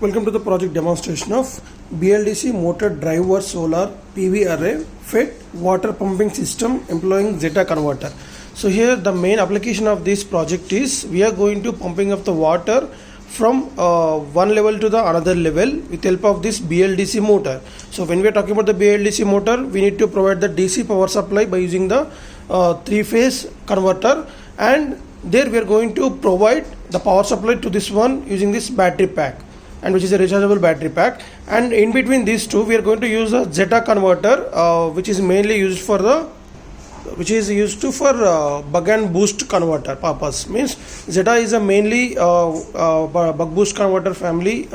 Welcome to the project demonstration of BLDC Motor Driver Solar PV Array FET Water Pumping System Employing Zeta Converter. So here the main application of this project is we are going to pumping up the water from one level to the another level with help of this BLDC motor. So when we are talking about the BLDC motor, we need to provide the DC power supply by using the three-phase converter, and there we are going to provide the power supply to this one using this battery pack, and which is a rechargeable battery pack. And in between these two we are going to use a Zeta converter, which is mainly used for the buck and boost converter purpose. Means Zeta is a mainly buck boost converter family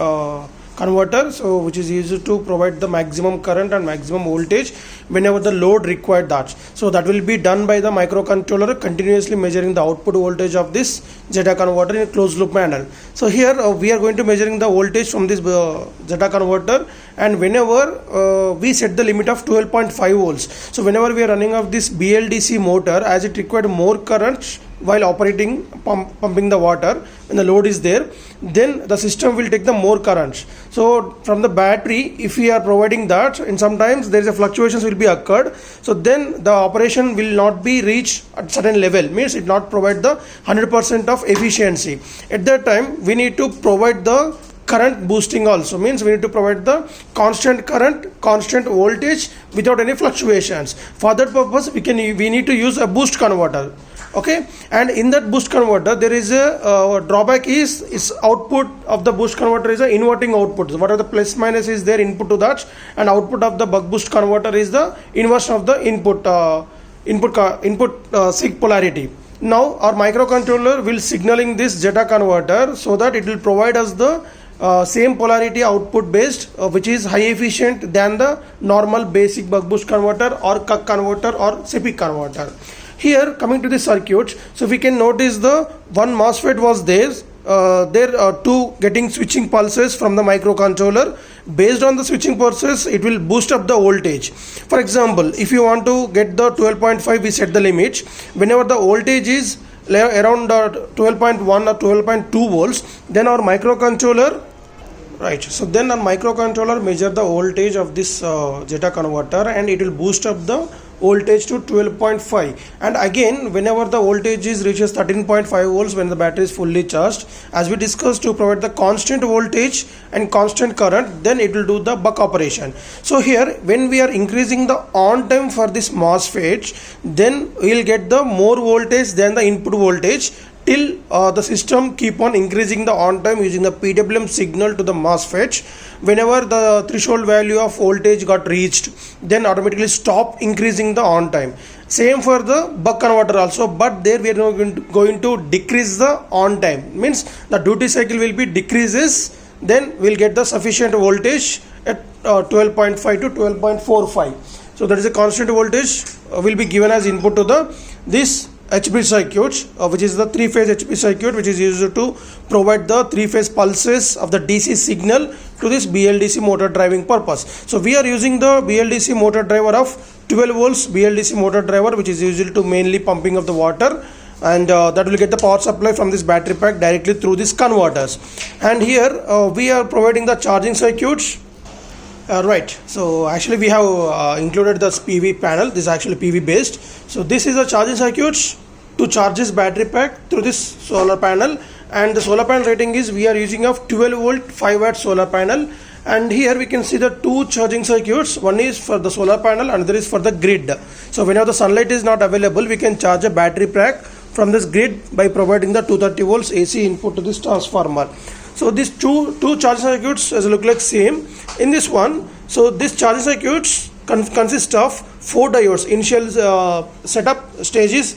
converter, so which is used to provide the maximum current and maximum voltage whenever the load required that. So that will be done by the microcontroller continuously measuring the output voltage of this Zeta converter in a closed loop manner. So here we are going to measuring the voltage from this Zeta converter, and whenever we set the limit of 12.5 volts. So whenever we are running of this BLDC motor, as it required more current while operating pumping the water when the load is there, then the system will take the more current. So from the battery, if we are providing that, and sometimes there is a fluctuations will be occurred, so then the operation will not be reached at certain level, means it not provide the 100% of efficiency. At that time we need to provide the current boosting also, means we need to provide the constant current, constant voltage without any fluctuations. For that purpose we need to use a boost converter. Okay, and in that boost converter there is a drawback is output of the boost converter is a inverting output. What are the plus minus is there input to that, and output of the buck boost converter is the inversion of the input sig polarity. Now our microcontroller will signaling this Zeta converter so that it will provide us the same polarity output based, which is high efficient than the normal basic buck boost converter or cuck converter or CP converter. Here coming to the circuit, so we can notice the one MOSFET was there. There are two getting switching pulses from the microcontroller. Based on the switching pulses, it will boost up the voltage. For example, if you want to get the 12.5, we set the limit. Whenever the voltage is around 12.1 or 12.2 volts, then our microcontroller, right, so then our microcontroller measure the voltage of this Zeta converter, and it will boost up the voltage to 12.5. and again whenever the voltage is reaches 13.5 volts when the battery is fully charged, as we discussed, to provide the constant voltage and constant current, then it will do the buck operation. So here when we are increasing the on time for this MOSFET, then we will get the more voltage than the input voltage till the system keep on increasing the on time using the PWM signal to the MOSFET. Whenever the threshold value of voltage got reached, then automatically stop increasing the on time. Same for the buck converter also, but there we are going to decrease the on time, means the duty cycle will be decreases, then we'll get the sufficient voltage at 12.5 to 12.45. so that is a constant voltage will be given as input to this HB circuit, which is the three-phase HB circuit, which is used to provide the three-phase pulses of the DC signal to this BLDC motor driving purpose. So we are using the BLDC motor driver of 12 volts BLDC motor driver, which is used to mainly pumping of the water, and that will get the power supply from this battery pack directly through these converters. And here we are providing the charging circuits. Right, so actually we have included this PV panel. This is actually PV based. So this is a charging circuit to charge this battery pack through this solar panel, and the solar panel rating is we are using of 12 volt 5 watt solar panel. And here we can see the two charging circuits. One is for the solar panel, another is for the grid. So whenever the sunlight is not available, we can charge a battery pack from this grid by providing the 230 volts AC input to this transformer. So these two charging circuits as look like same in this one. So this charging circuits consist of 4 diodes. Initial setup stages,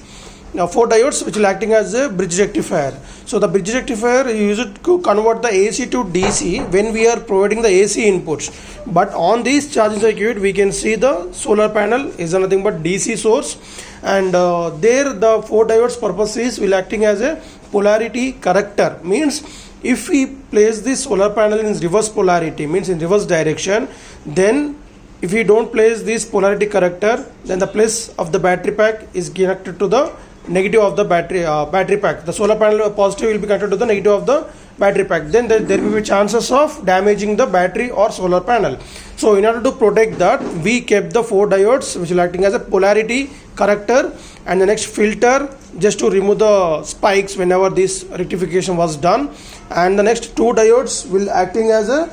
4 diodes which will acting as a bridge rectifier. So the bridge rectifier is used to convert the AC to DC when we are providing the AC inputs. But on this charging circuit we can see the solar panel is nothing but DC source, and there the 4 diodes purpose is will acting as a polarity corrector. Means if we place this solar panel in reverse polarity, means in reverse direction, then if we don't place this polarity corrector, then the place of the battery pack is connected to the negative of the battery pack. The solar panel positive will be connected to the negative of the battery pack, then there will be chances of damaging the battery or solar panel. So in order to protect that, we kept the 4 diodes which will acting as a polarity corrector, and the next filter just to remove the spikes whenever this rectification was done, and the next 2 diodes will acting as a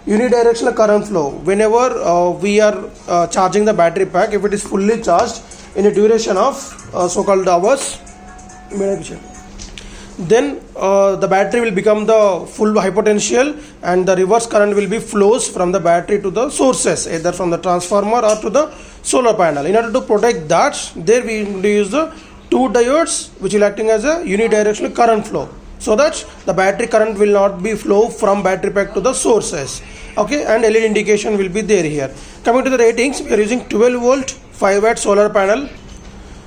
unidirectional current flow whenever we are charging the battery pack. If it is fully charged in a duration of so-called hours, then the battery will become the full high potential, and the reverse current will be flows from the battery to the sources, either from the transformer or to the solar panel. In order to protect that, there we use the 2 diodes which will acting as a unidirectional current flow, so that the battery current will not be flow from battery pack to the sources. Okay, and LED indication will be there here. Coming to the ratings, we are using 12 volt 5 watt solar panel.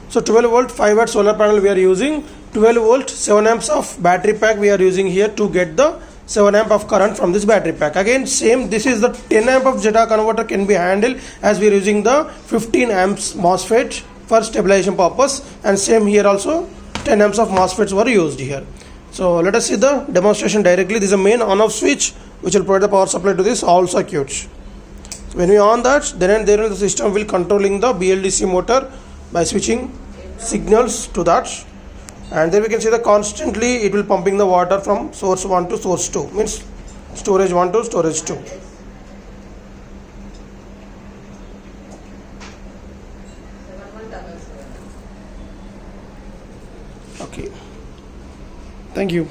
So 12 volt 5 watt solar panel we are using, 12 volt 7 amps of battery pack we are using here to get the 7 amp of current from this battery pack. Again same, this is the 10 amp of Zeta converter can be handled, as we are using the 15 amps MOSFET for stabilization purpose, and same here also 10 amps of MOSFETs were used here. So let us see the demonstration directly. This is a main on off switch which will provide the power supply to this all circuits. So when we on that, then the system will controlling the BLDC motor by switching signals to that, and then we can see that constantly it will pumping the water from source 1 to source 2, means storage 1 to storage 2. Okay, thank you.